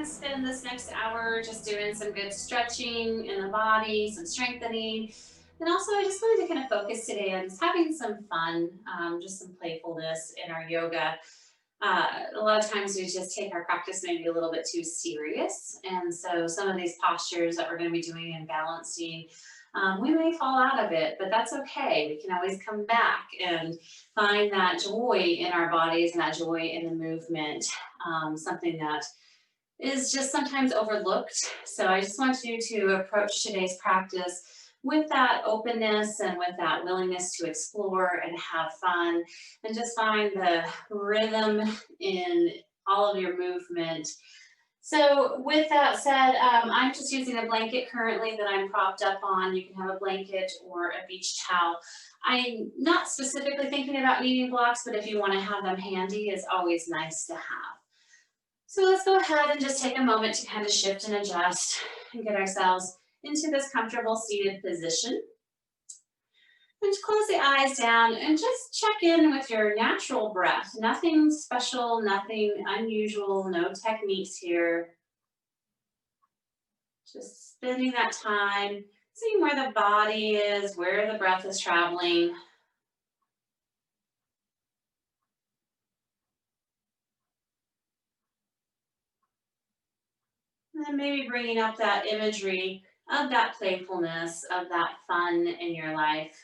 to spend this next hour just doing some good stretching in the body, some strengthening. And also, I just wanted to kind of focus today on just having some fun, just some playfulness in our yoga. A lot of times we just take our practice maybe a little bit too serious. And so some of these postures that we're going to be doing and balancing, we may fall out of it, but that's okay. We can always come back and find that joy in our bodies and that joy in the movement, something that is just sometimes overlooked. So I just want you to approach today's practice with that openness and with that willingness to explore and have fun and just find the rhythm in all of your movement. So with that said, I'm just using a blanket currently that I'm propped up on. You can have a blanket or a beach towel. I'm not specifically thinking about kneading blocks, but if you want to have them handy, it's always nice to have. So let's go ahead and just take a moment to kind of shift and adjust and get ourselves into this comfortable seated position. And just close the eyes down and just check in with your natural breath. Nothing special, nothing unusual, no techniques here. Just spending that time, seeing where the body is, where the breath is traveling. And then maybe bringing up that imagery of that playfulness, of that fun in your life.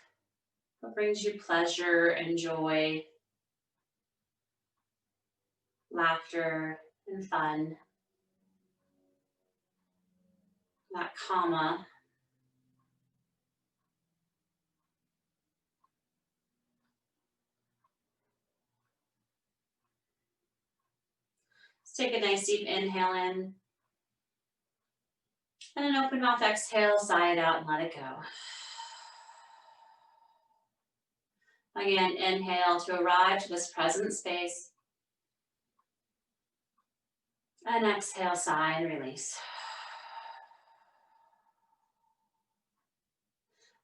What brings you pleasure and joy, laughter and fun, that comma. Let's take a nice deep inhale in and an open mouth exhale, sigh it out and let it go. Again, inhale to arrive to this present space. And exhale, sigh and release.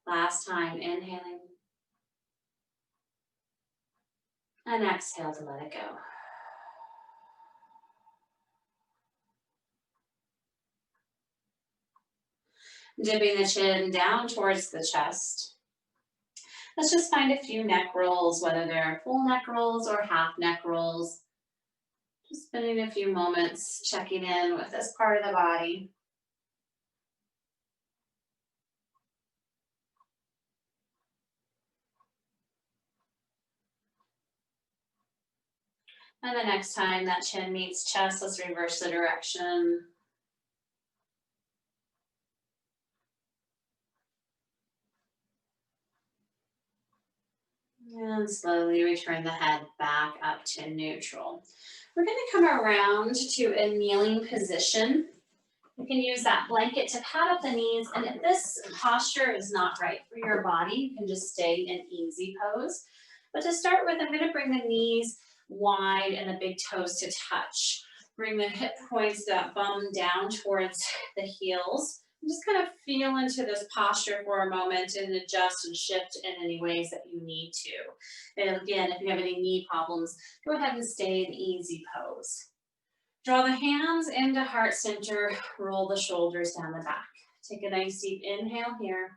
Last time, inhaling. And exhale to let it go. Dipping the chin down towards the chest. Let's just find a few neck rolls, whether they're full neck rolls or half neck rolls. Just spending a few moments checking in with this part of the body. And the next time that chin meets chest, let's reverse the direction. And slowly return the head back up to neutral. We're going to come around to a kneeling position. You can use that blanket to pad up the knees, and if this posture is not right for your body, you can just stay in easy pose. But to start with, I'm going to bring the knees wide and the big toes to touch. Bring the hip points, that bum down towards the heels. And just kind of feel into this posture for a moment and adjust and shift in any ways that you need to. And again, if you have any knee problems, go ahead and stay in easy pose. Draw the hands into heart center, roll the shoulders down the back. Take a nice deep inhale here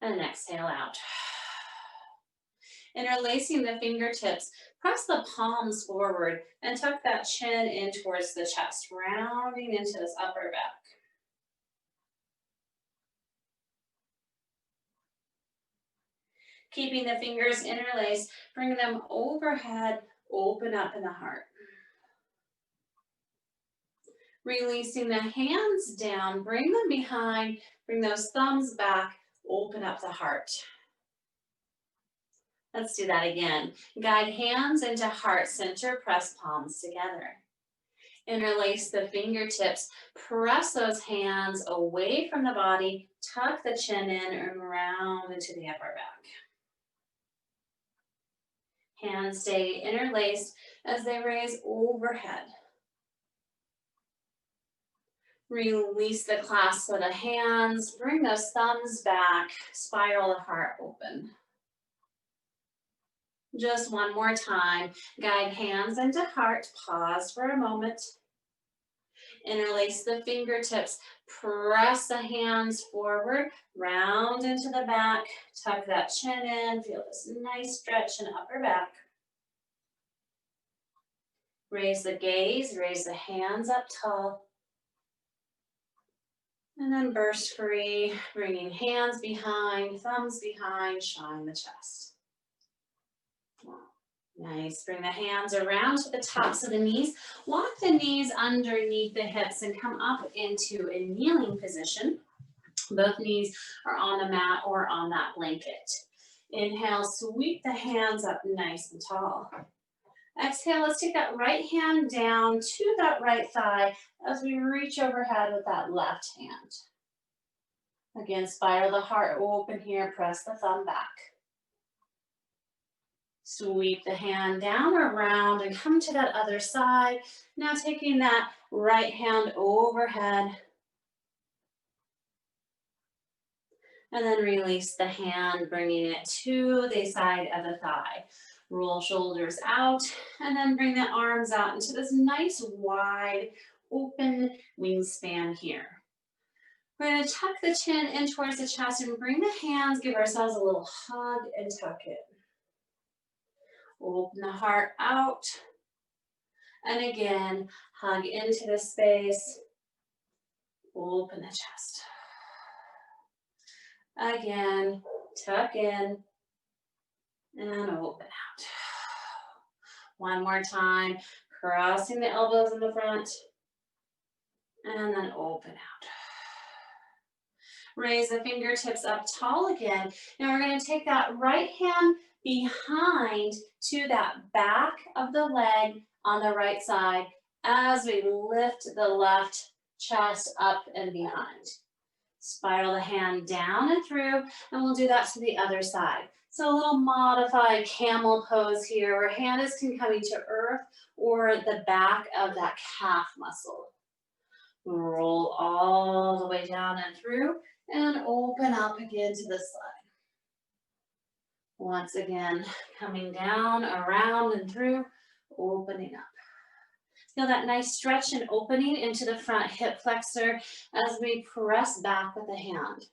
and an exhale out. Interlacing the fingertips, press the palms forward and tuck that chin in towards the chest, rounding into this upper back. Keeping the fingers interlaced, bring them overhead, open up in the heart. Releasing the hands down, bring them behind, bring those thumbs back, open up the heart. Let's do that again. Guide hands into heart center, press palms together. Interlace the fingertips, press those hands away from the body, tuck the chin in and round into the upper back. Hands stay interlaced as they raise overhead. Release the clasp of the hands, bring those thumbs back, spiral the heart open. Just one more time, guide hands into heart, pause for a moment. Interlace the fingertips, press the hands forward, round into the back, tuck that chin in, feel this nice stretch in upper back. Raise the gaze, raise the hands up tall. And then burst free, bringing hands behind, thumbs behind, shine the chest. Nice, bring the hands around to the tops of the knees. Walk the knees underneath the hips and come up into a kneeling position. Both knees are on the mat or on that blanket. Inhale, sweep the hands up nice and tall. Exhale, let's take that right hand down to that right thigh as we reach overhead with that left hand. Again, spiral the heart open here, press the thumb back. Sweep the hand down, around, and come to that other side. Now taking that right hand overhead. And then release the hand, bringing it to the side of the thigh. Roll shoulders out, and then bring the arms out into this nice wide open wingspan here. We're going to tuck the chin in towards the chest and bring the hands, give ourselves a little hug and tuck it. Open the heart out. And again, hug into the space. Open the chest. Again, tuck in and open out. One more time, crossing the elbows in the front and then open out. Raise the fingertips up tall again. Now we're going to take that right hand behind to that back of the leg on the right side as we lift the left chest up and behind. Spiral the hand down and through, and we'll do that to the other side. So a little modified camel pose here where hand is coming to earth or the back of that calf muscle. Roll all the way down and through and open up again to the side. Once again, coming down, around and through, opening up. Feel that nice stretch and opening into the front hip flexor as we press back with the hand.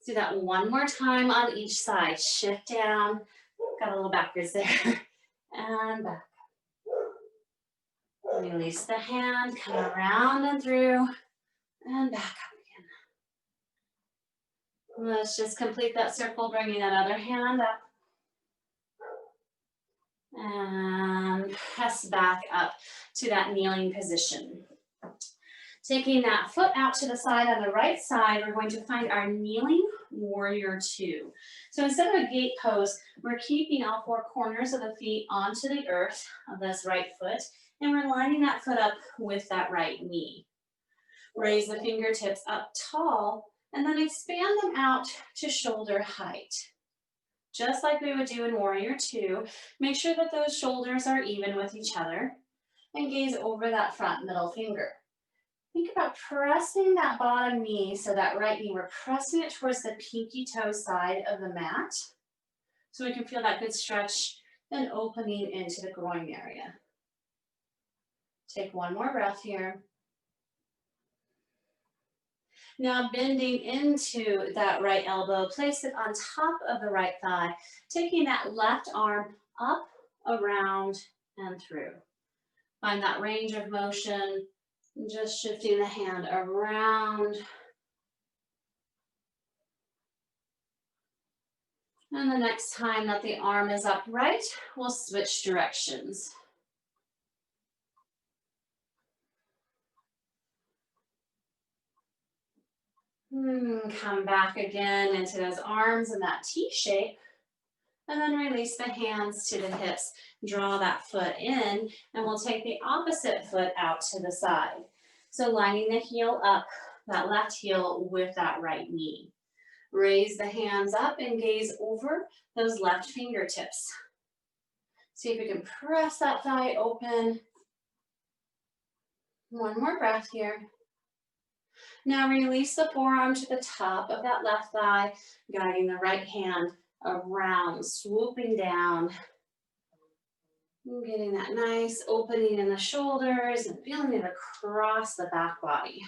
Let's do that one more time on each side. Shift down, got a little backwards there, and back. Release the hand, come around and through, and back up again. Let's just complete that circle, bringing that other hand up. And press back up to that kneeling position. Taking that foot out to the side on the right side, we're going to find our kneeling warrior two. So instead of a gate pose, we're keeping all four corners of the feet onto the earth of this right foot, and we're lining that foot up with that right knee. Raise the fingertips up tall, and then expand them out to shoulder height. Just like we would do in Warrior Two, make sure that those shoulders are even with each other and gaze over that front middle finger. Think about pressing that bottom knee, so that right knee, we're pressing it towards the pinky toe side of the mat so we can feel that good stretch and opening into the groin area. Take one more breath here. Now bending into that right elbow, place it on top of the right thigh, taking that left arm up, around, and through. Find that range of motion, just shifting the hand around. And the next time that the arm is upright, we'll switch directions. Come back again into those arms in that T shape, and then release the hands to the hips. Draw that foot in, and we'll take the opposite foot out to the side. So lining the heel up, that left heel with that right knee. Raise the hands up and gaze over those left fingertips. See if we can press that thigh open. One more breath here. Now release the forearm to the top of that left thigh, guiding the right hand around, swooping down. And getting that nice opening in the shoulders and feeling it across the back body.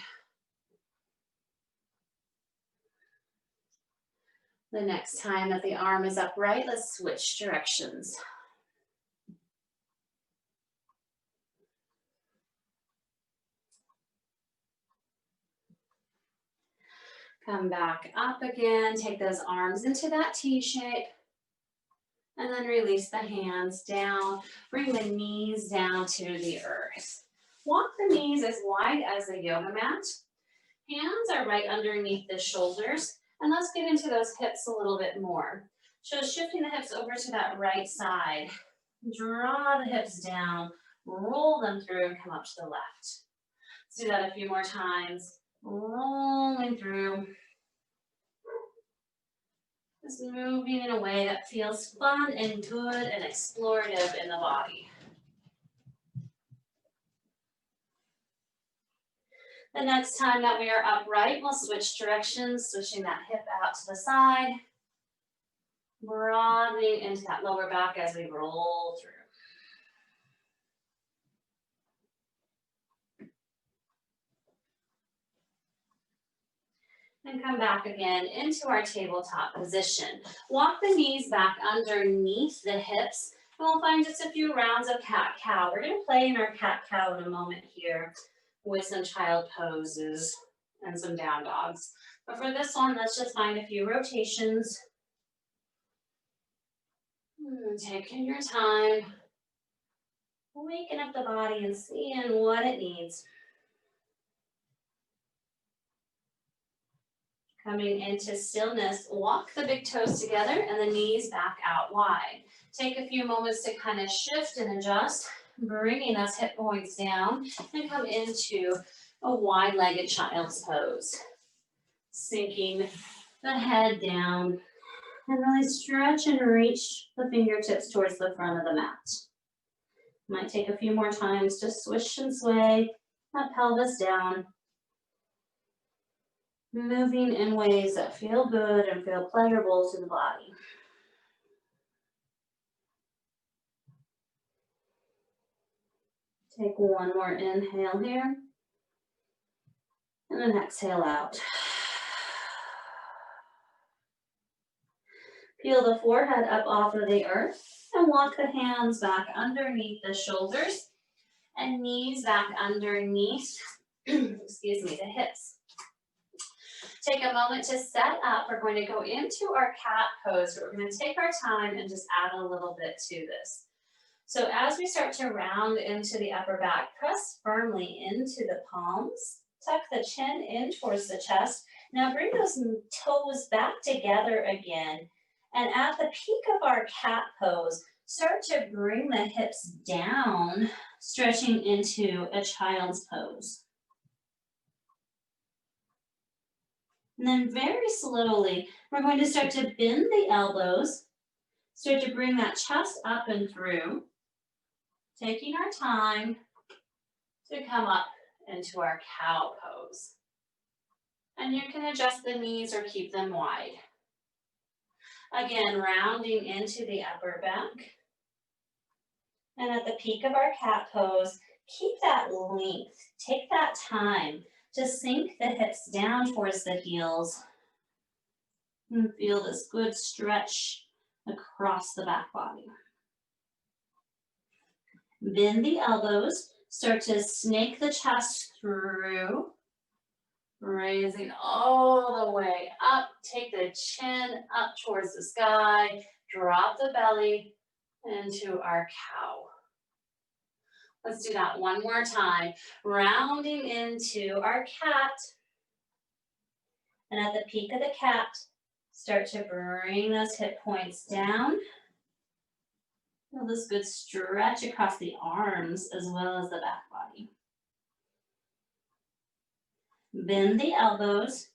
The next time that the arm is upright, let's switch directions. Come back up again, take those arms into that T shape, and then release the hands down. Bring the knees down to the earth. Walk the knees as wide as the yoga mat. Hands are right underneath the shoulders, and let's get into those hips a little bit more. So shifting the hips over to that right side. Draw the hips down, roll them through, and come up to the left. Let's do that a few more times. Rolling through. Just moving in a way that feels fun and good and explorative in the body. The next time that we are upright, we'll switch directions, switching that hip out to the side. Broadening into that lower back as we roll through. And come back again into our tabletop position. Walk the knees back underneath the hips, and we'll find just a few rounds of cat-cow. We're gonna play in our cat-cow in a moment here with some child poses and some down dogs. But for this one, let's just find a few rotations. Taking your time, waking up the body and seeing what it needs. Coming into stillness, walk the big toes together and the knees back out wide. Take a few moments to kind of shift and adjust, bringing those hip points down and come into a wide-legged child's pose. Sinking the head down and really stretch and reach the fingertips towards the front of the mat. Might take a few more times to swish and sway that pelvis down. Moving in ways that feel good and feel pleasurable to the body. Take one more inhale here. And then exhale out. Peel the forehead up off of the earth and walk the hands back underneath the shoulders and knees back underneath, excuse me, the hips. Take a moment to set up. We're going to go into our cat pose. We're going to take our time and just add a little bit to this. So as we start to round into the upper back, press firmly into the palms. Tuck the chin in towards the chest. Now bring those toes back together again. And at the peak of our cat pose, start to bring the hips down, stretching into a child's pose. And then very slowly, we're going to start to bend the elbows, start to bring that chest up and through, taking our time to come up into our cow pose. And you can adjust the knees or keep them wide. Again, rounding into the upper back. And at the peak of our cat pose, keep that length. Take that time to sink the hips down towards the heels and feel this good stretch across the back body. Bend the elbows, start to snake the chest through, raising all the way up. Take the chin up towards the sky, drop the belly into our cow. Let's do that one more time. Rounding into our cat. And at the peak of the cat, start to bring those hip points down. Feel this good stretch across the arms as well as the back body. Bend the elbows.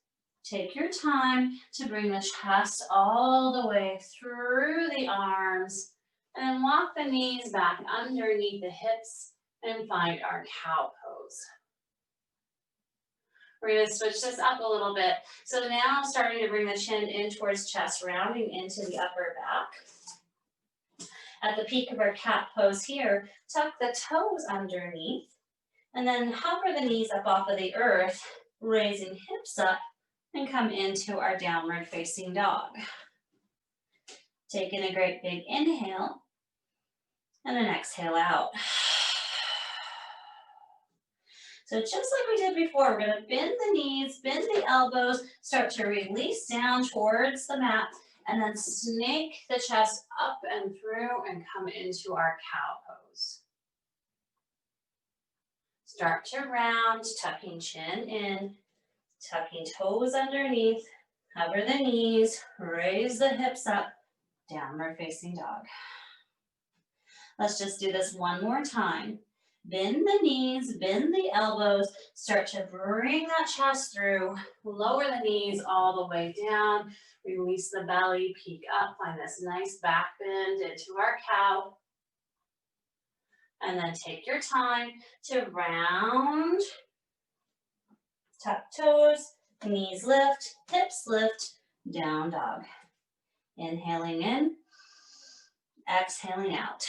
Take your time to bring the chest all the way through the arms. And then walk the knees back underneath the hips and find our cow pose. We're going to switch this up a little bit. So now I'm starting to bring the chin in towards chest, rounding into the upper back. At the peak of our cat pose here, tuck the toes underneath, and then hover the knees up off of the earth, raising hips up, and come into our downward facing dog. Taking a great big inhale, and an exhale out. So just like we did before, we're gonna bend the knees, bend the elbows, start to release down towards the mat, and then snake the chest up and through and come into our cow pose. Start to round, tucking chin in, tucking toes underneath, hover the knees, raise the hips up, downward facing dog. Let's just do this one more time. Bend the knees, bend the elbows, start to bring that chest through, lower the knees all the way down, release the belly, peek up, find this nice back bend into our cow. And then take your time to round, tuck toes, knees lift, hips lift, down dog. Inhaling in, exhaling out.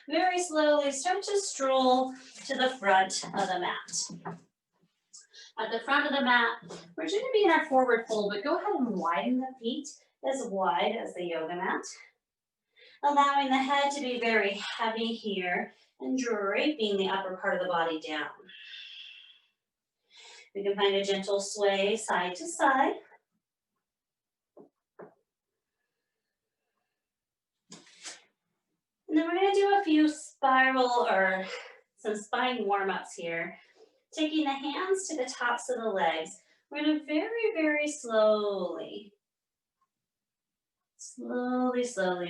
Very slowly start to stroll to the front of the mat. At the front of the mat, we're going to be in our forward fold, but go ahead and widen the feet as wide as the yoga mat. Allowing the head to be very heavy here and draping the upper part of the body down. We can find a gentle sway side to side. And then we're going to do a few spiral or some spine warm-ups here. Taking the hands to the tops of the legs, we're going to very, very slowly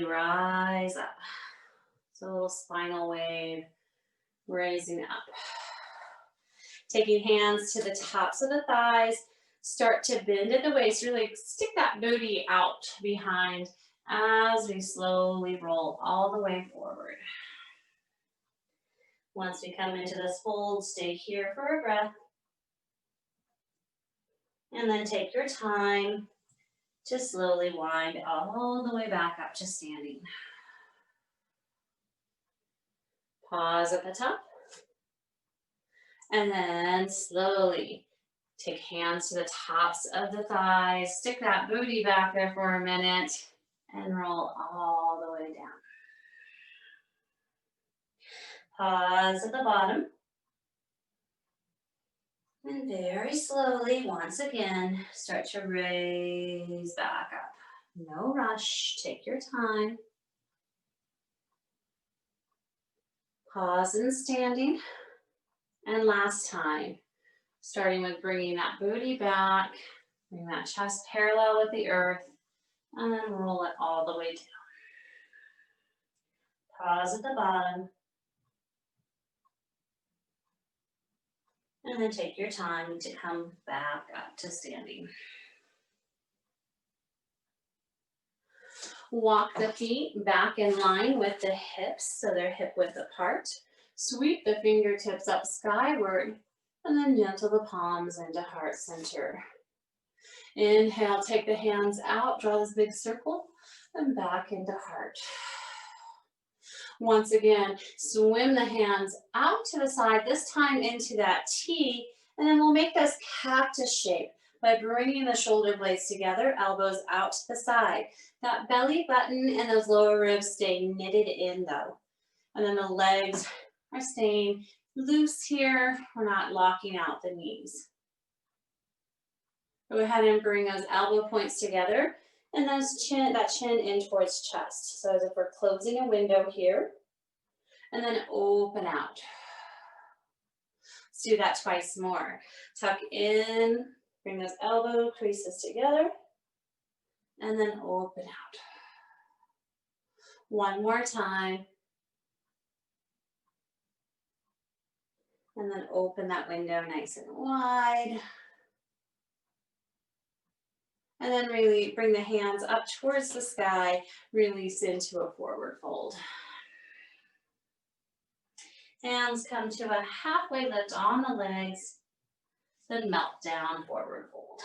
rise up. So a little spinal wave, raising up. Taking hands to the tops of the thighs, start to bend at the waist, really stick that booty out behind as we slowly roll all the way forward. Once we come into this fold, stay here for a breath. And then take your time to slowly wind all the way back up to standing. Pause at the top. And then slowly take hands to the tops of the thighs, stick that booty back there for a minute, and roll all the way down. Pause at the bottom. And very slowly, once again, start to raise back up. No rush, take your time. Pause in standing. And last time, starting with bringing that booty back, bring that chest parallel with the earth, and then roll it all the way down. Pause at the bottom. And then take your time to come back up to standing. Walk the feet back in line with the hips, so they're hip width apart. Sweep the fingertips up skyward, and then gentle the palms into heart center. Inhale, take the hands out, draw this big circle, and back into heart. Once again, swim the hands out to the side, this time into that T, and then we'll make this cactus shape by bringing the shoulder blades together, elbows out to the side. That belly button and those lower ribs stay knitted in though. And then the legs are staying loose here. We're not locking out the knees. Go ahead and bring those elbow points together and that chin in towards chest. So as if we're closing a window here, and then open out. Let's do that twice more. Tuck in, bring those elbow creases together, and then open out. One more time. And then open that window nice and wide. And then really bring the hands up towards the sky, release into a forward fold. Hands come to a halfway lift on the legs, then melt down, forward fold.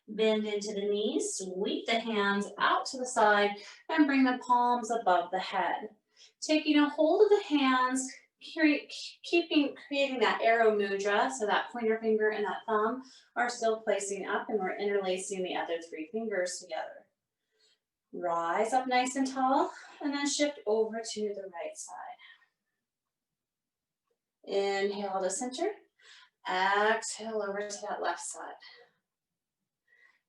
Bend into the knees, sweep the hands out to the side, and bring the palms above the head. Taking a hold of the hands, creating that arrow mudra, so that pointer finger and that thumb are still placing up, and we're interlacing the other three fingers together. Rise up nice and tall, and then shift over to the right side. Inhale to center. Exhale over to that left side.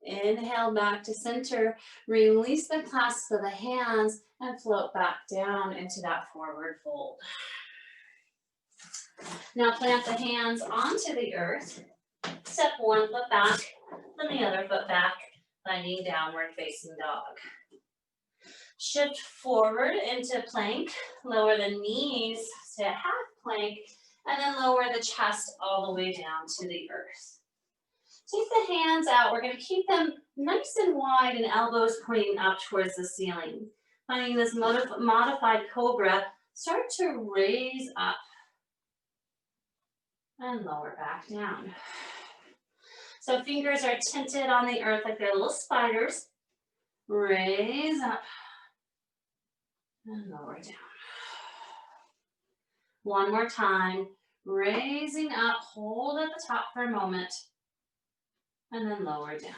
Inhale back to center. Release the clasp of the hands and float back down into that forward fold. Now plant the hands onto the earth. Step one foot back, then the other foot back, finding downward facing dog. Shift forward into plank, lower the knees to half plank, and then lower the chest all the way down to the earth. Take the hands out. We're going to keep them nice and wide and elbows pointing up towards the ceiling. Finding this modified cobra, start to raise up and lower back down. So fingers are tinted on the earth like they're little spiders. Raise up and lower down. One more time. Raising up, hold at the top for a moment, and then lower down.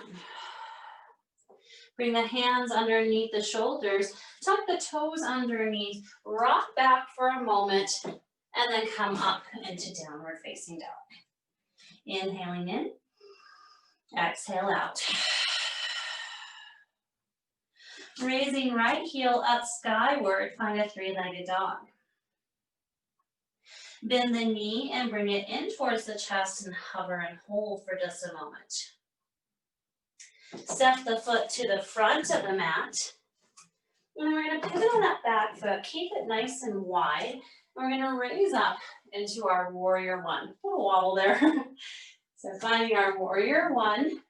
Bring the hands underneath the shoulders, tuck the toes underneath, rock back for a moment, and then come up into downward facing dog. Inhaling in, exhale out. Raising right heel up skyward, find a three-legged dog. Bend the knee and bring it in towards the chest and hover and hold for just a moment. Step the foot to the front of the mat. And we're going to pivot on that back foot. Keep it nice and wide. We're going to raise up into our warrior one. A little wobble there. So finding our warrior one.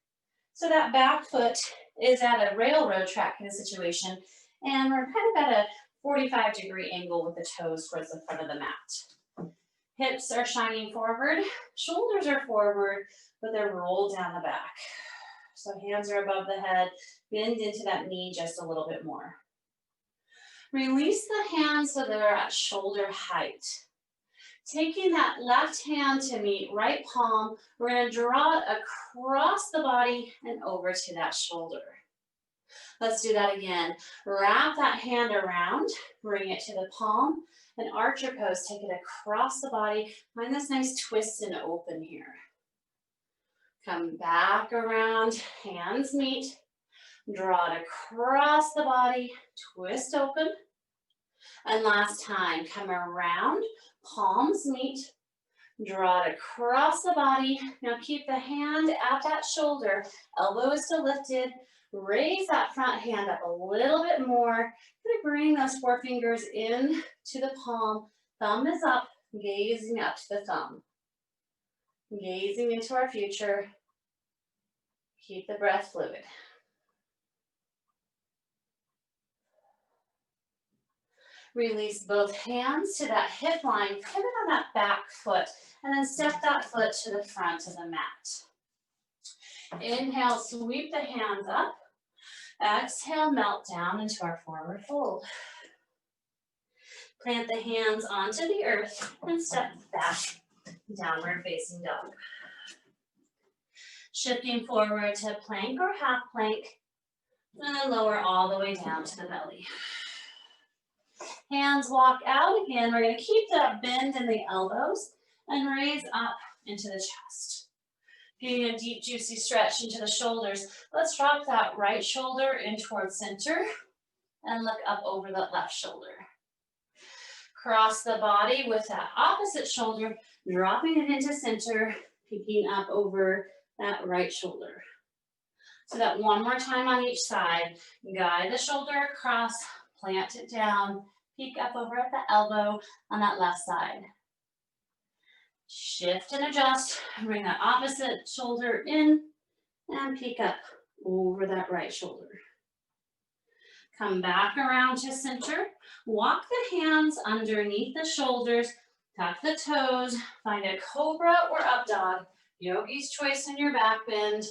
So that back foot is at a railroad track kind of situation. And we're kind of at a 45-degree angle with the toes towards the front of the mat. Hips are shining forward, shoulders are forward, but they're rolled down the back. So hands are above the head, bend into that knee just a little bit more. Release the hands so they're at shoulder height. Taking that left hand to meet right palm, we're going to draw it across the body and over to that shoulder. Let's do that again. Wrap that hand around, bring it to the palm, and archer pose, take it across the body. Find this nice twist and open here. Come back around, hands meet, draw it across the body, twist open. And last time, come around, palms meet, draw it across the body. Now keep the hand at that shoulder, elbow is still lifted. Raise that front hand up a little bit more. Gonna bring those forefingers in to the palm. Thumb is up, gazing up to the thumb. Gazing into our future. Keep the breath fluid. Release both hands to that hip line. Pivot on that back foot. And then step that foot to the front of the mat. Inhale, sweep the hands up. Exhale, melt down into our forward fold. Plant the hands onto the earth and step back, downward facing dog. Shifting forward to plank or half plank, and then lower all the way down to the belly. Hands walk out again. We're going to keep that bend in the elbows and raise up into the chest. Getting a deep, juicy stretch into the shoulders. Let's drop that right shoulder in towards center and look up over that left shoulder. Cross the body with that opposite shoulder, dropping it into center, peeking up over that right shoulder. So that one more time on each side. Guide the shoulder across, plant it down, peek up over at the elbow on that left side. Shift and adjust, bring that opposite shoulder in and peek up over that right shoulder. Come back around to center, walk the hands underneath the shoulders, tuck the toes, find a cobra or up dog, yogi's choice in your back bend.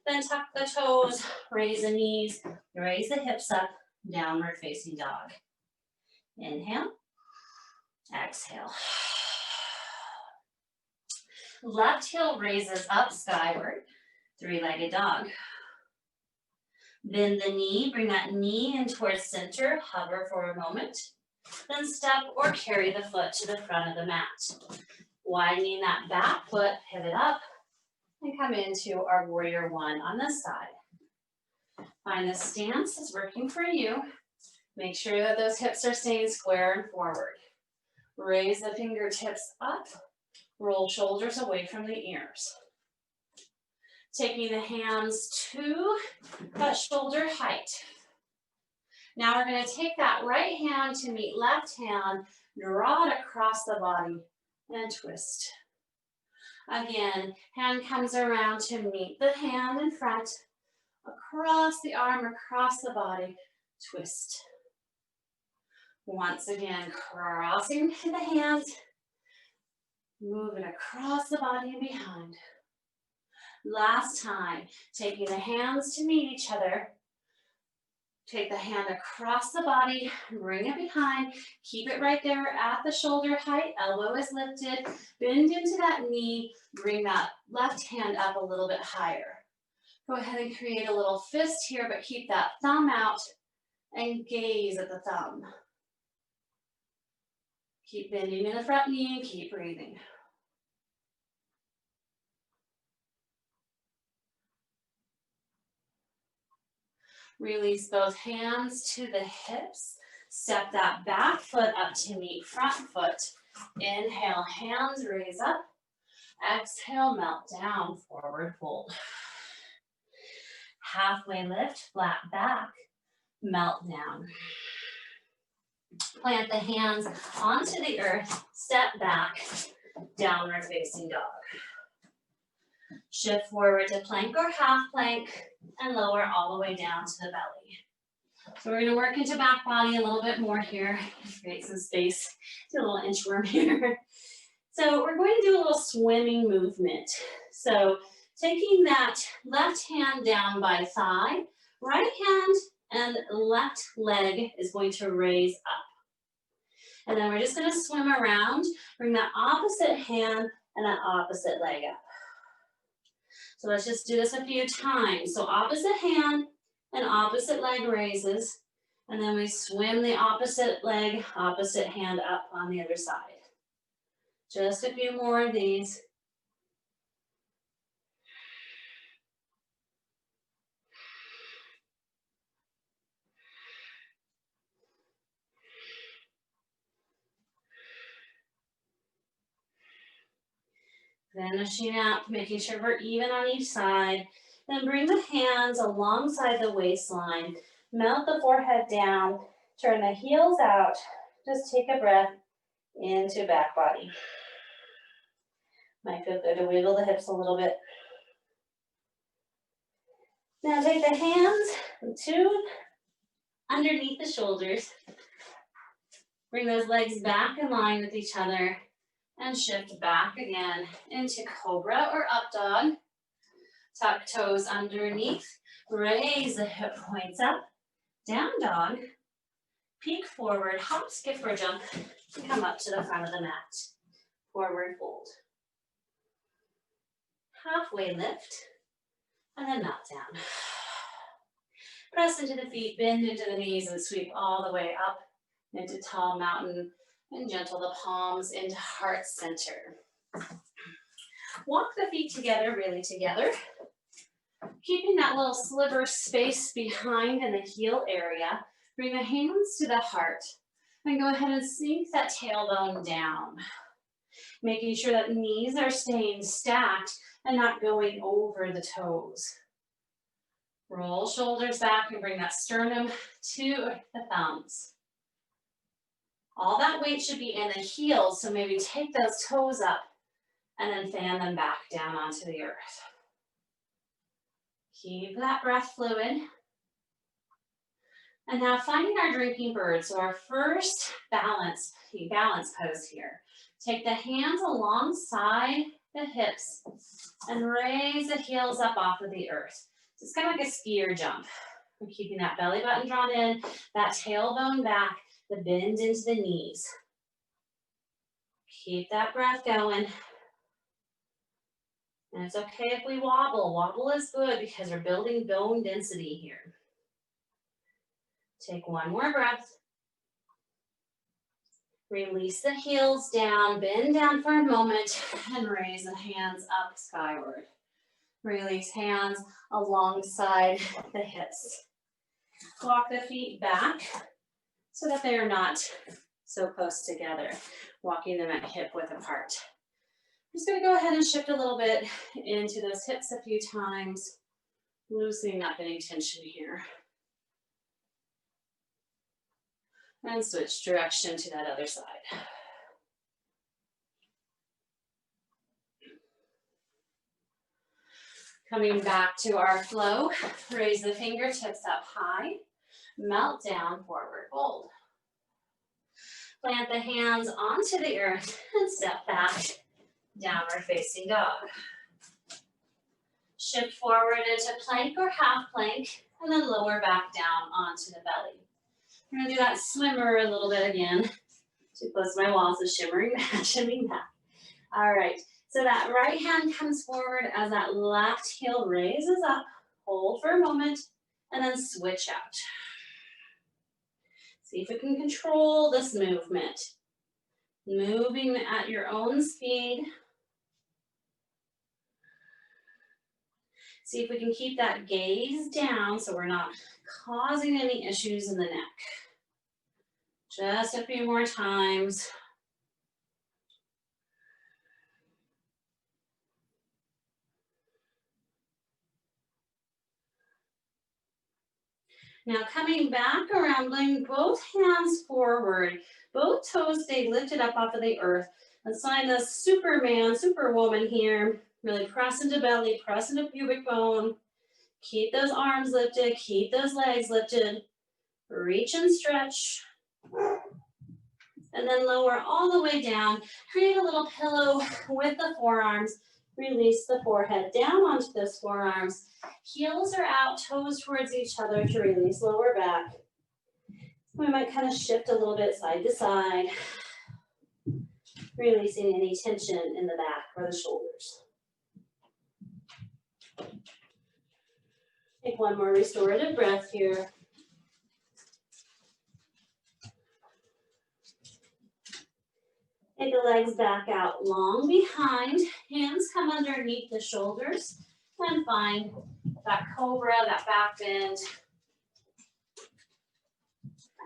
Then tuck the toes, raise the knees, raise the hips up, downward facing dog. Inhale, exhale. Left heel raises up skyward, three-legged dog. Bend the knee, bring that knee in towards center, hover for a moment. Then step or carry the foot to the front of the mat. Widening that back foot, pivot up, and come into our warrior one on this side. Find the stance is working for you. Make sure that those hips are staying square and forward. Raise the fingertips up, roll shoulders away from the ears. Taking the hands to that shoulder height. Now we're going to take that right hand to meet left hand, draw it across the body, and twist. Again, hand comes around to meet the hand in front, across the arm, across the body, twist. Once again, crossing the hands, moving across the body and behind. Last time, taking the hands to meet each other. Take the hand across the body, bring it behind, keep it right there at the shoulder height, elbow is lifted, bend into that knee, bring that left hand up a little bit higher. Go ahead and create a little fist here, but keep that thumb out and gaze at the thumb. Keep bending in the front knee and keep breathing. Release both hands to the hips. Step that back foot up to meet front foot. Inhale, hands raise up. Exhale, melt down, forward fold. Halfway lift, flat back, melt down. Plant the hands onto the earth, step back, downward facing dog. Shift forward to plank or half plank and lower all the way down to the belly. So we're going to work into back body a little bit more here. Create some space. Do a little inchworm here. So we're going to do a little swimming movement. So taking that left hand down by thigh, right hand and left leg is going to raise up. And then we're just going to swim around, bring that opposite hand and that opposite leg up. So let's just do this a few times. So opposite hand and opposite leg raises, and then we swim the opposite leg, opposite hand up on the other side. Just a few more of these. Finishing up, making sure we're even on each side. Then bring the hands alongside the waistline. Melt the forehead down. Turn the heels out. Just take a breath into back body. Might feel good to wiggle the hips a little bit. Now take the hands to underneath the shoulders. Bring those legs back in line with each other. And shift back again into cobra or up dog. Tuck toes underneath. Raise the hip points up. Down dog. Peek forward, hop, skip, or jump. And come up to the front of the mat. Forward fold. Halfway lift. And then melt down. Press into the feet, bend into the knees, and sweep all the way up into tall mountain. And gentle the palms into heart center. Walk the feet together, really together. Keeping that little sliver space behind in the heel area. Bring the hands to the heart. And go ahead and sink that tailbone down. Making sure that knees are staying stacked and not going over the toes. Roll shoulders back and bring that sternum to the thumbs. All that weight should be in the heels, so maybe take those toes up and then fan them back down onto the earth. Keep that breath fluid. And now finding our drinking bird. So our first balance pose here. Take the hands alongside the hips, and raise the heels up off of the earth. So it's kind of like a skier jump. We're keeping that belly button drawn in, that tailbone back, the bend into the knees. Keep that breath going. And it's okay if we wobble. Wobble is good because we're building bone density here. Take one more breath. Release the heels down, bend down for a moment, and raise the hands up skyward. Release hands alongside the hips. Walk the feet back so that they are not so close together, walking them at hip width apart. I'm just going to go ahead and shift a little bit into those hips a few times, loosening up any tension here. And switch direction to that other side. Coming back to our flow, raise the fingertips up high, melt down, forward fold. Plant the hands onto the earth and step back, downward facing dog. Shift forward into plank or half plank, and then lower back down onto the belly. We're gonna do that swimmer a little bit again. Too close to my wall, so shimmering back, shimming back. All right, so that right hand comes forward as that left heel raises up. Hold for a moment, and then switch out. See if we can control this movement. Moving at your own speed. See if we can keep that gaze down so we're not causing any issues in the neck. Just a few more times. Now coming back around, bring both hands forward. Both toes stay lifted up off of the earth. Let's find the Superman, Superwoman here. Really press into belly, press into pubic bone. Keep those arms lifted, keep those legs lifted. Reach and stretch. And then lower all the way down. Create a little pillow with the forearms. Release the forehead down onto those forearms. Heels are out, toes towards each other to release lower back. We might kind of shift a little bit side to side. Releasing any tension in the back or the shoulders. Take one more restorative breath here. Take the legs back out long behind. Hands come underneath the shoulders. And find that cobra, that back bend.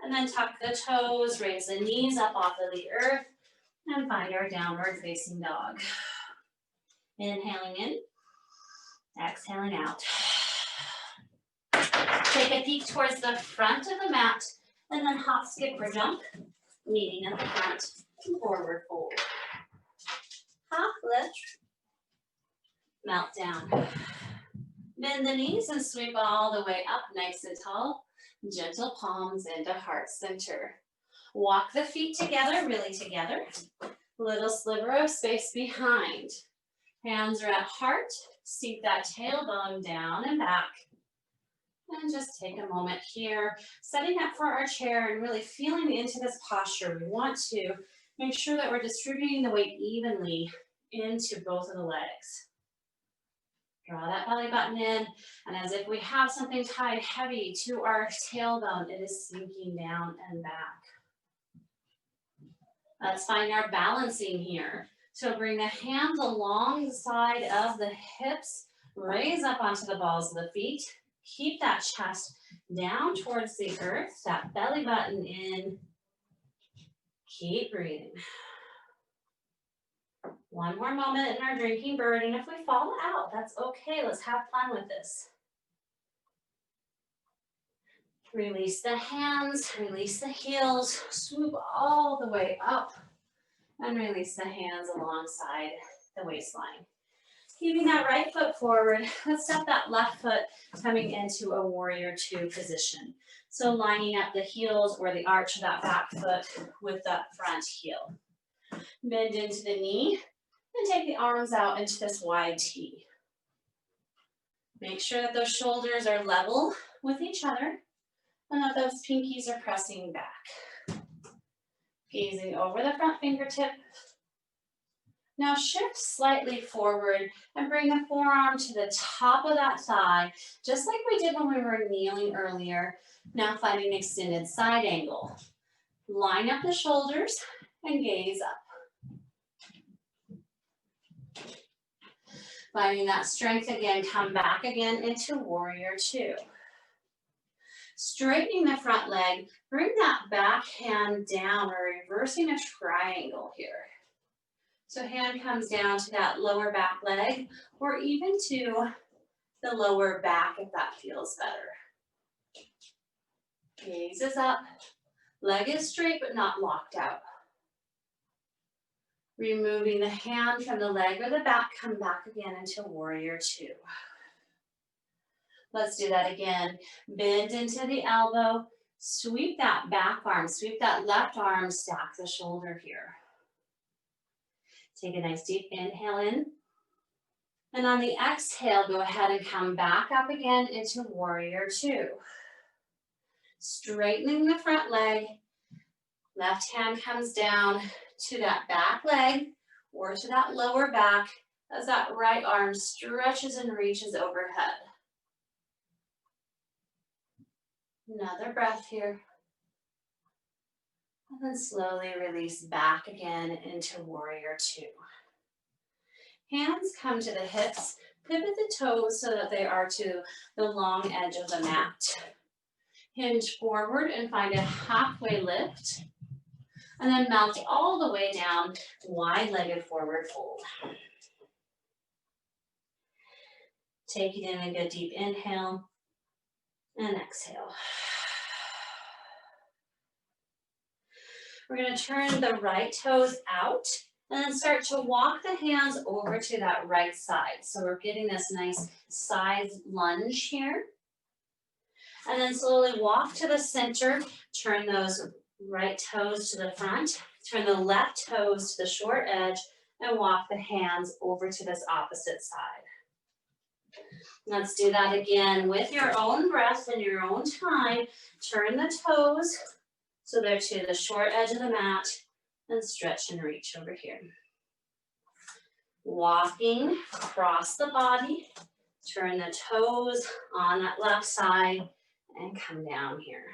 And then tuck the toes, raise the knees up off of the earth, and find our downward facing dog. Inhaling in, exhaling out. Take a peek towards the front of the mat, and then hop, skip, or jump, meeting at the front, forward fold. Hop, lift, melt down. Bend the knees and sweep all the way up nice and tall. Gentle palms into heart center. Walk the feet together, really together. Little sliver of space behind. Hands are at heart. Seat that tailbone down and back. And just take a moment here, setting up for our chair and really feeling into this posture. We want to make sure that we're distributing the weight evenly into both of the legs. Draw that belly button in, and as if we have something tied heavy to our tailbone, it is sinking down and back. Let's find our balancing here. So bring the hands along the side of the hips, raise up onto the balls of the feet. Keep that chest down towards the earth, that belly button in. Keep breathing. One more moment in our drinking bird, and if we fall out, that's okay. Let's have fun with this. Release the hands, release the heels, swoop all the way up, and release the hands alongside the waistline. Keeping that right foot forward, let's step that left foot coming into a warrior two position. So lining up the heels or the arch of that back foot with that front heel. Bend into the knee And take the arms out into this wide T. Make sure that those shoulders are level with each other and that those pinkies are pressing back. Gazing over the front fingertip. Now shift slightly forward and bring the forearm to the top of that thigh, just like we did when we were kneeling earlier. Now find an extended side angle. Line up the shoulders and gaze up. Finding that strength again, come back again into warrior two. Straightening the front leg, bring that back hand down or reversing a triangle here. So hand comes down to that lower back leg or even to the lower back if that feels better. Gaze is up, leg is straight but not locked out. Removing the hand from the leg or the back, come back again into warrior two. Let's do that again. Bend into the elbow, sweep that back arm, sweep that left arm, stack the shoulder here. Take a nice deep inhale in. And on the exhale, go ahead and come back up again into warrior two. Straightening the front leg, left hand comes down to that back leg or to that lower back as that right arm stretches and reaches overhead. Another breath here. And then slowly release back again into warrior two. Hands come to the hips, pivot the toes so that they are to the long edge of the mat. Hinge forward and find a halfway lift. And then mount all the way down, wide-legged forward fold. Taking in a good deep inhale and exhale. We're going to turn the right toes out and then start to walk the hands over to that right side. So we're getting this nice side lunge here. And then slowly walk to the center, turn those right toes to the front, turn the left toes to the short edge, and walk the hands over to this opposite side. Let's do that again with your own breath and your own time. Turn the toes so they're to the short edge of the mat and stretch and reach over here. Walking across the body, turn the toes on that left side and come down here.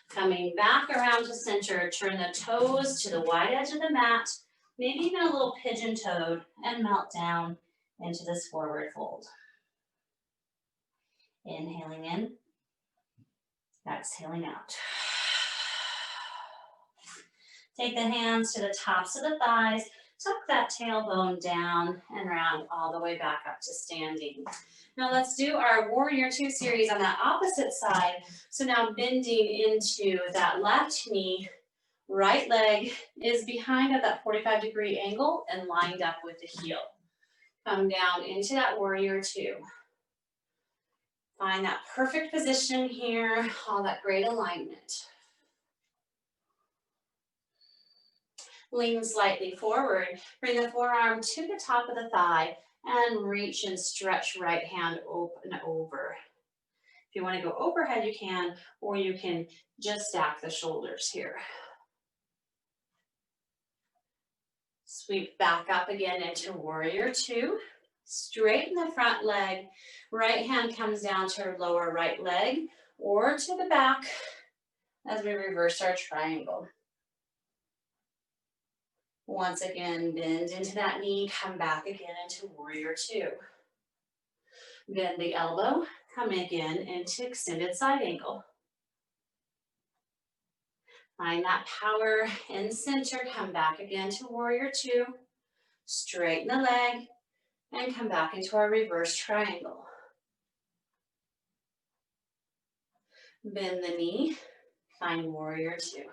Coming back around to center, turn the toes to the wide edge of the mat, maybe even a little pigeon-toed, and melt down into this forward fold. Inhaling in, exhaling out. Take the hands to the tops of the thighs, tuck that tailbone down and round all the way back up to standing. Now let's do our warrior two series on that opposite side. So now bending into that left knee, right leg is behind at that 45-degree angle and lined up with the heel. Come down into that warrior two. Find that perfect position here, all that great alignment. Lean slightly forward, bring the forearm to the top of the thigh and reach and stretch right hand open over. If you want to go overhead, you can, or you can just stack the shoulders here. Sweep back up again into warrior two. Straighten the front leg. Right hand comes down to our lower right leg or to the back as we reverse our triangle. Once again, bend into that knee, come back again into warrior two. Bend the elbow, come again into extended side angle. Find that power in center, come back again to warrior two. Straighten the leg and come back into our reverse triangle. Bend the knee, find warrior two.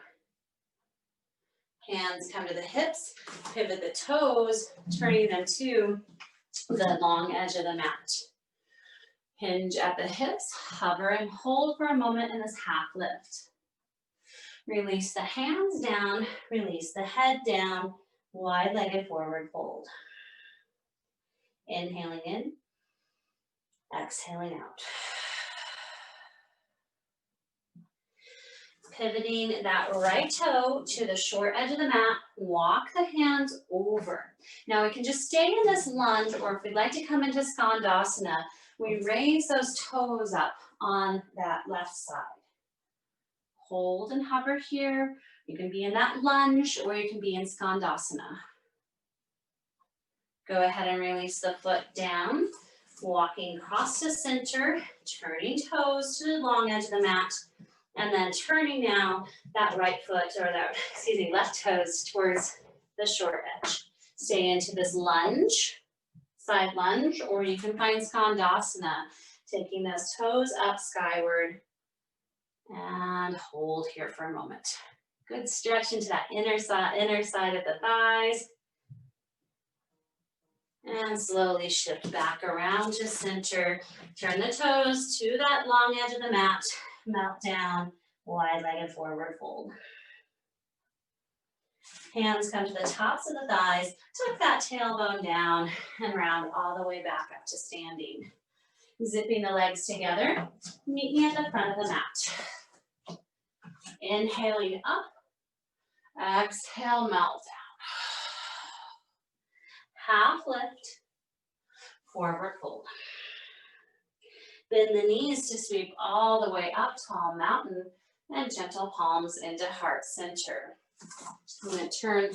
Hands come to the hips, pivot the toes, turning them to the long edge of the mat. Hinge at the hips, hover and hold for a moment in this half lift. Release the hands down, release the head down, Wide-legged forward fold. Inhaling in, exhaling out. Pivoting that right toe to the short edge of the mat, walk the hands over. Now we can just stay in this lunge, or if we'd like to come into Skandasana, we raise those toes up on that left side. Hold and hover here. You can be in that lunge or you can be in Skandasana. Go ahead and release the foot down, walking across to center, turning toes to the long edge of the mat, and then turning now that right foot, or that, left toes towards the short edge. Stay into this lunge, side lunge, or you can find Skandasana, taking those toes up skyward, and hold here for a moment. Good stretch into that inner side of the thighs. And slowly shift back around to center. Turn the toes to that long edge of the mat. Melt down, wide-legged forward fold. Hands come to the tops of the thighs. Tuck that tailbone down and round all the way back up to standing. Zipping the legs together. Meet me at the front of the mat. Inhaling up. Exhale, melt down. Half lift, forward fold. Bend the knees to sweep all the way up, tall mountain, and gentle palms into heart center. I'm going to turn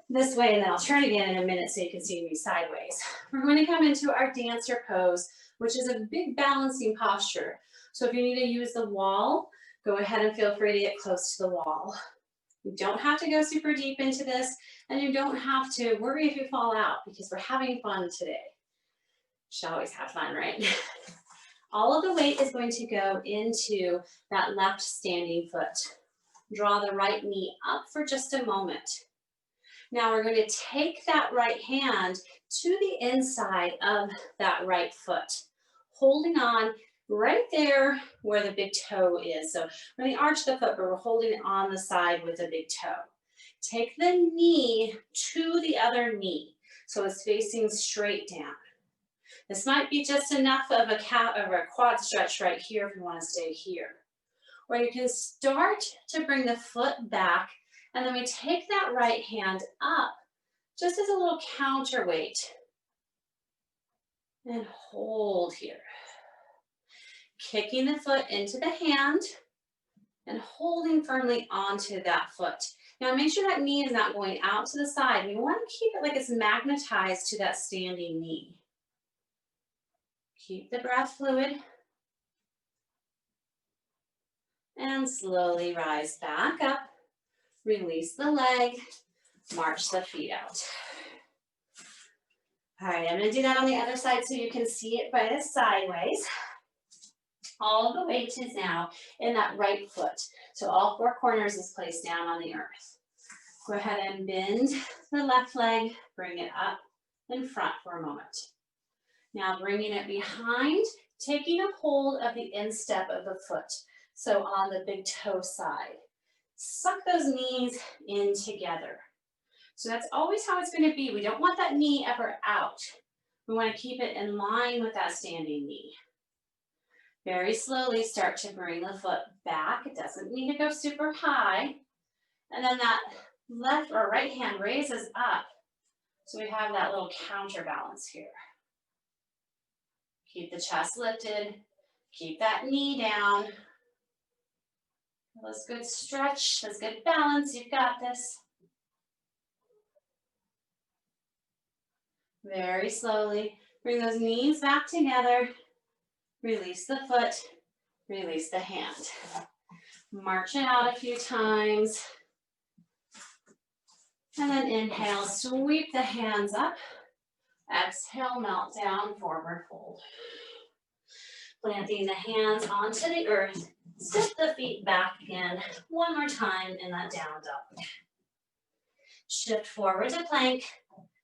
this way and then I'll turn again in a minute so you can see me sideways. We're going to come into our dancer pose, which is a big balancing posture. So if you need to use the wall, go ahead and feel free to get close to the wall. You don't have to go super deep into this, and you don't have to worry if you fall out because we're having fun today. Should always have fun, right? All of the weight is going to go into that left standing foot. Draw the right knee up for just a moment. Now we're going to take that right hand to the inside of that right foot, holding on right there where the big toe is. So we're going to arch the foot, but we're holding it on the side with the big toe. Take the knee to the other knee, so it's facing straight down. This might be just enough of a quad stretch right here if you want to stay here. Or you can start to bring the foot back, and then we take that right hand up just as a little counterweight. And hold here. Kicking the foot into the hand and holding firmly onto that foot. Now make sure that knee is not going out to the side. We want to keep it like it's magnetized to that standing knee. Keep the breath fluid. And slowly rise back up. Release the leg. March the feet out. All right, I'm going to do that on the other side so you can see it by the sideways. All of the weight is now in that right foot. So all four corners is placed down on the earth. Go ahead and bend the left leg, bring it up in front for a moment. Now bringing it behind, taking a hold of the instep of the foot. So on the big toe side. Suck those knees in together. So that's always how it's going to be. We don't want that knee ever out. We want to keep it in line with that standing knee. Very slowly start to bring the foot back. It doesn't need to go super high. And then that left or right hand raises up. So we have that little counterbalance here. Keep the chest lifted. Keep that knee down. That's good stretch. That's good balance. You've got this. Very slowly. Bring those knees back together. Release the foot, release the hand. March it out a few times. And then inhale, sweep the hands up. Exhale, melt down, forward fold. Planting the hands onto the earth. Step the feet back again. One more time in that down dog. Shift forward to plank.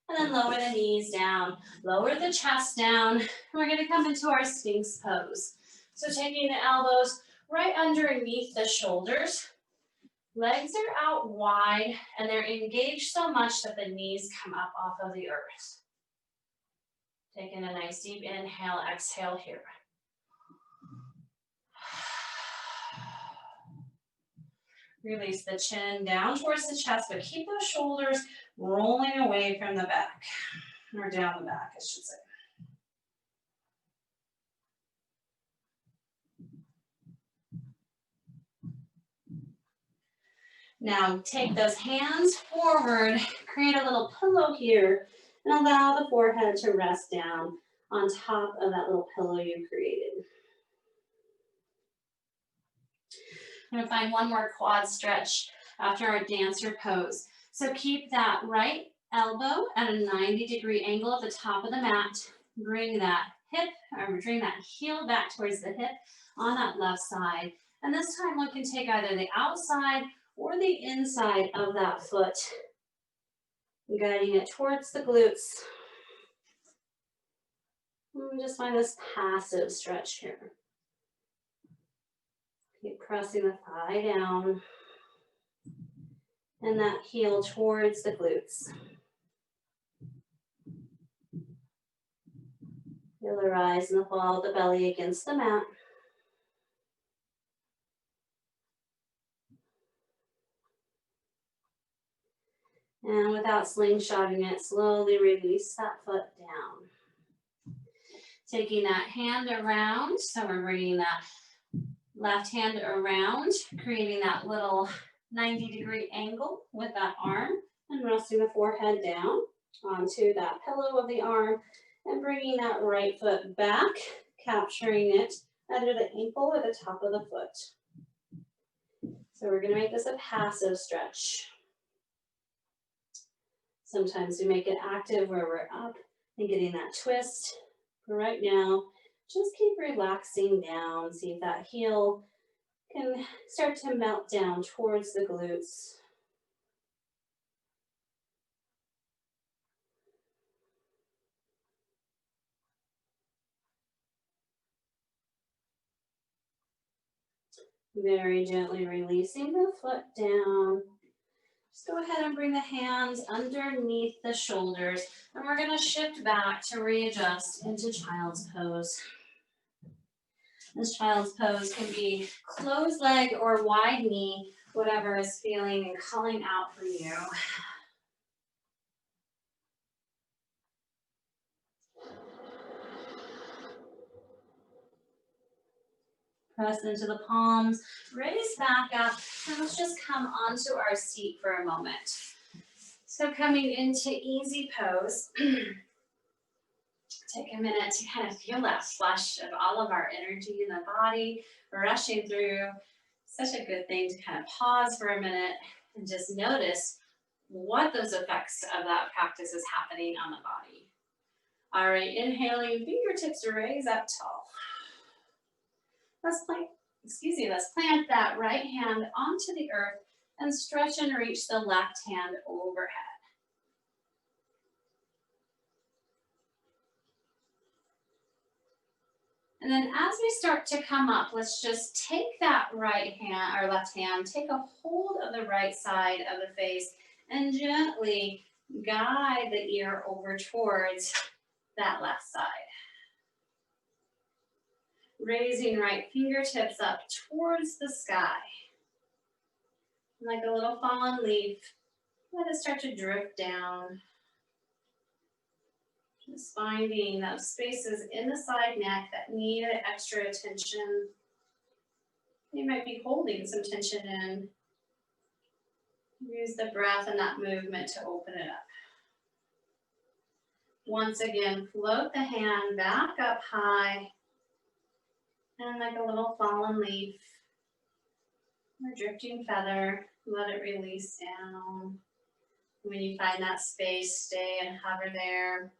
And then lower the knees down, lower the chest down. And we're going to come into our Sphinx pose. So taking the elbows right underneath the shoulders, Legs are out wide and they're engaged so much that the knees come up off of the earth. Taking a nice deep inhale, exhale here. Release the chin down towards the chest, but keep those shoulders rolling away from the back, or down the back, I should say. Now take those hands forward, create a little pillow here, and allow the forehead to rest down on top of that little pillow you created. I'm gonna find one more quad stretch after our dancer pose. So keep that right elbow at a 90-degree angle at the top of the mat. Bring that hip, or bring that heel back towards the hip on that left side. And this time one can take either the outside or the inside of that foot, guiding it towards the glutes. And just find this passive stretch here. Keep pressing the thigh down and that heel towards the glutes. Feel the rise and the fall of the belly against the mat. And without slingshotting it, slowly release that foot down. Taking that hand around, so we're bringing that left hand around, creating that little 90-degree angle with that arm, and resting the forehead down onto that pillow of the arm, and bringing that right foot back, capturing it under the ankle or the top of the foot. So we're gonna make this a passive stretch. Sometimes we make it active where we're up and getting that twist. But right now, just keep relaxing down. See if that heel can start to melt down towards the glutes. Very gently releasing the foot down. Just go ahead and bring the hands underneath the shoulders, and we're gonna shift back to readjust into child's pose. This child's pose can be closed leg or wide knee, whatever is feeling and calling out for you. Press into the palms, raise back up, and let's just come onto our seat for a moment. So coming into easy pose, take a minute to kind of feel that flush of all of our energy in the body rushing through. Such a good thing to kind of pause for a minute and just notice what those effects of that practice is happening on the body. All right, inhaling, fingertips raise up tall. Let's plant that right hand onto the earth and stretch and reach the left hand overhead. And then as we start to come up, let's just take that right hand or left hand, take a hold of the right side of the face and gently guide the ear over towards that left side. Raising right fingertips up towards the sky. Like a little fallen leaf, let it start to drift down. Just finding those spaces in the side neck that need extra attention. You might be holding some tension in. Use the breath and that movement to open it up. Once again, float the hand back up high. And like a little fallen leaf, or drifting feather, let it release down. When you find that space, stay and hover there.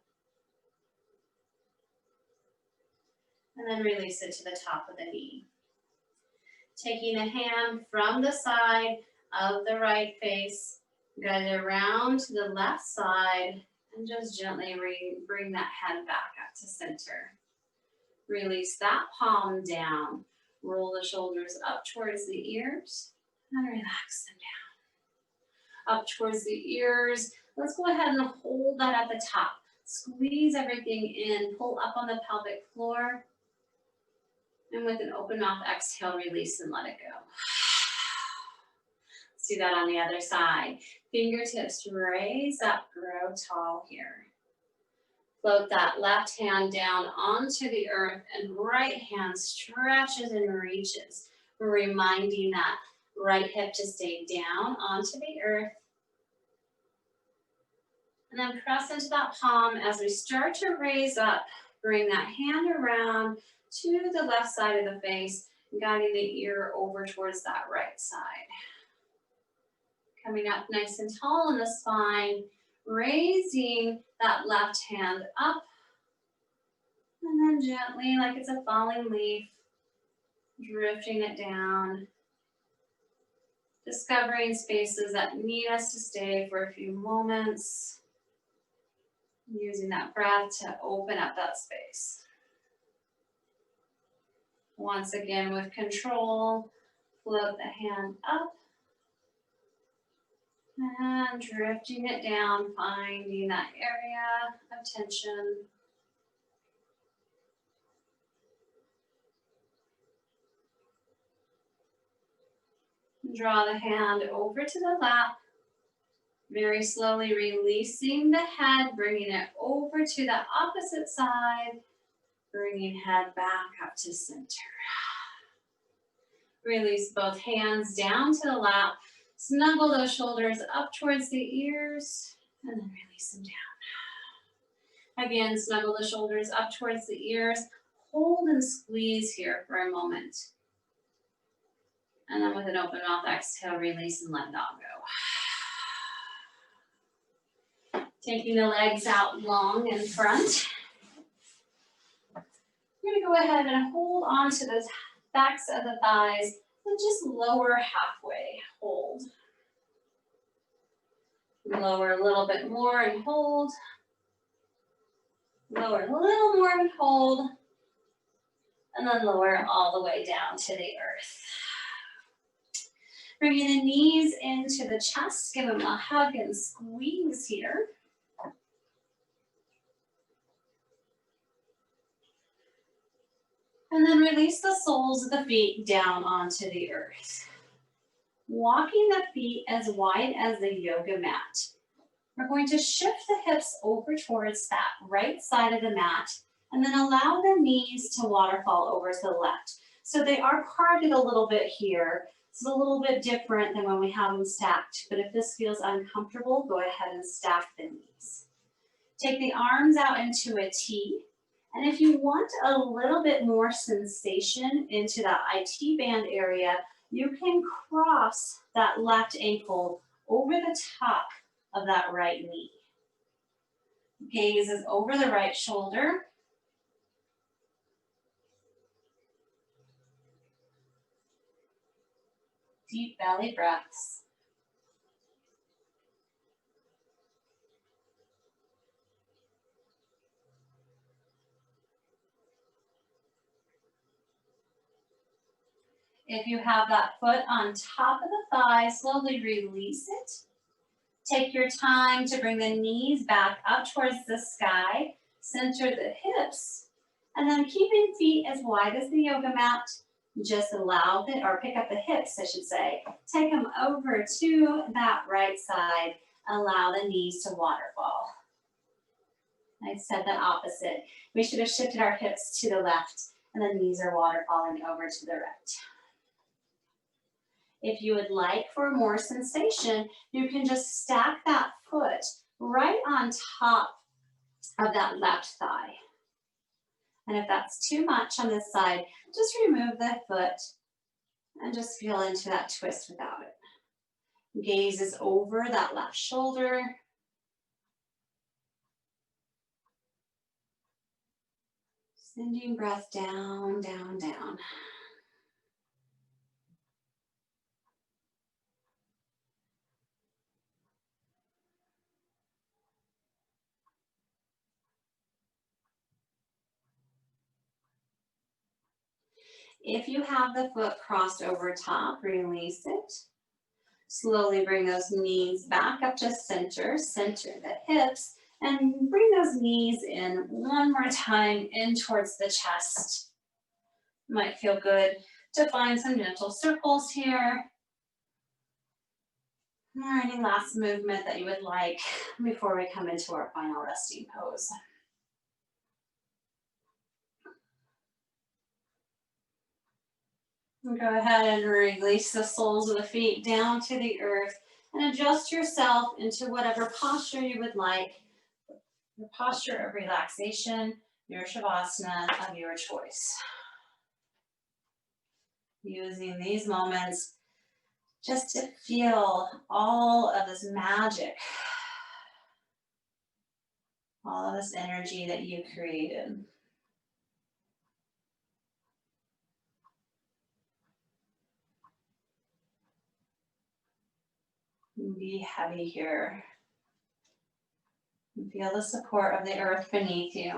And then release it to the top of the knee. Taking a hand from the side of the right face, guide it around to the left side, and just gently bring that head back up to center. Release that palm down. Roll the shoulders up towards the ears. And relax them down. Up towards the ears. Let's go ahead and hold that at the top. Squeeze everything in, pull up on the pelvic floor. And with an open mouth exhale, release and let it go. Let's do that on the other side. Fingertips raise up, grow tall here. Float that left hand down onto the earth and right hand stretches and reaches. Reminding that right hip to stay down onto the earth. And then press into that palm as we start to raise up. Bring that hand around to the left side of the face, guiding the ear over towards that right side. Coming up nice and tall in the spine, raising that left hand up. And then gently, like it's a falling leaf, drifting it down. Discovering spaces that need us to stay for a few moments. Using that breath to open up that space. Once again, with control, float the hand up. And drifting it down, finding that area of tension. Draw the hand over to the lap. Very slowly releasing the head, bringing it over to the opposite side. Bringing head back up to center. Release both hands down to the lap. Snuggle those shoulders up towards the ears. And then release them down. Again, snuggle the shoulders up towards the ears. Hold and squeeze here for a moment. And then with an open mouth exhale, release and let dog go. Taking the legs out long in front. You're going to go ahead and hold on to the backs of the thighs and just lower halfway. Hold. Lower a little bit more and hold. Lower a little more and hold. And then lower all the way down to the earth. Bringing the knees into the chest, give them a hug and squeeze here. And then release the soles of the feet down onto the earth. Walking the feet as wide as the yoga mat. We're going to shift the hips over towards that right side of the mat and then allow the knees to waterfall over to the left. So they are parted a little bit here. It's a little bit different than when we have them stacked, but if this feels uncomfortable, go ahead and stack the knees. Take the arms out into a T. And if you want a little bit more sensation into that IT band area, you can cross that left ankle over the top of that right knee. Gaze is over the right shoulder. Deep belly breaths. If you have that foot on top of the thigh, slowly release it. Take your time to bring the knees back up towards the sky. Center the hips. And then keeping feet as wide as the yoga mat, just allow it, or pick up the hips, I should say. Take them over to that right side. Allow the knees to waterfall. I said the opposite. We should have shifted our hips to the left and the knees are waterfalling over to the right. If you would like for more sensation, you can just stack that foot right on top of that left thigh. And if that's too much on this side, just remove the foot and just feel into that twist without it. Gaze is over that left shoulder. Sending breath down, down, down. If you have the foot crossed over top, release it. Slowly bring those knees back up to center, center the hips, and bring those knees in one more time in towards the chest. Might feel good to find some gentle circles here. Or any last movement that you would like before we come into our final resting pose. And go ahead and release the soles of the feet down to the earth and adjust yourself into whatever posture you would like. The posture of relaxation, your Shavasana of your choice. Using these moments just to feel all of this magic, all of this energy that you created. Be heavy here. And feel the support of the earth beneath you.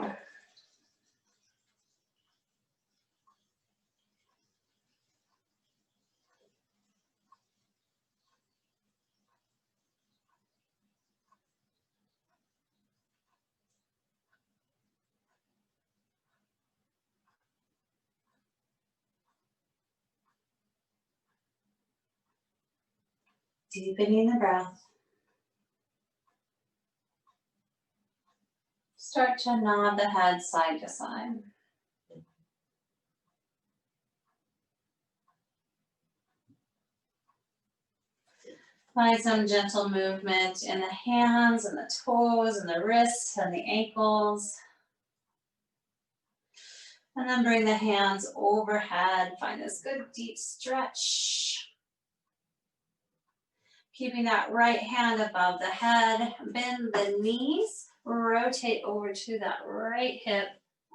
Deepening the breath. Start to nod the head side to side. Find some gentle movement in the hands and the toes and the wrists and the ankles. And then bring the hands overhead. Find this good deep stretch. Keeping that right hand above the head. Bend the knees. Rotate over to that right hip.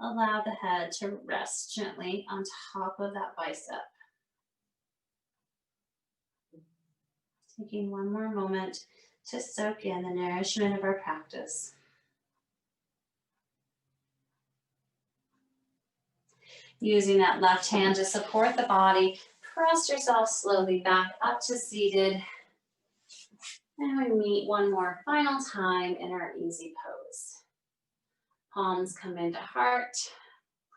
Allow the head to rest gently on top of that bicep. Taking one more moment to soak in the nourishment of our practice. Using that left hand to support the body, press yourself slowly back up to seated. And we meet one more final time in our easy pose. Palms come into heart,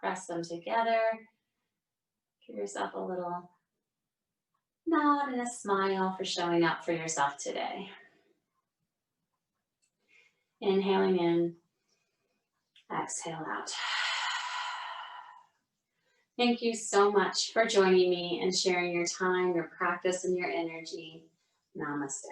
press them together. Give yourself a little nod and a smile for showing up for yourself today. Inhaling in, exhale out. Thank you so much for joining me and sharing your time, your practice, and your energy. Namaste.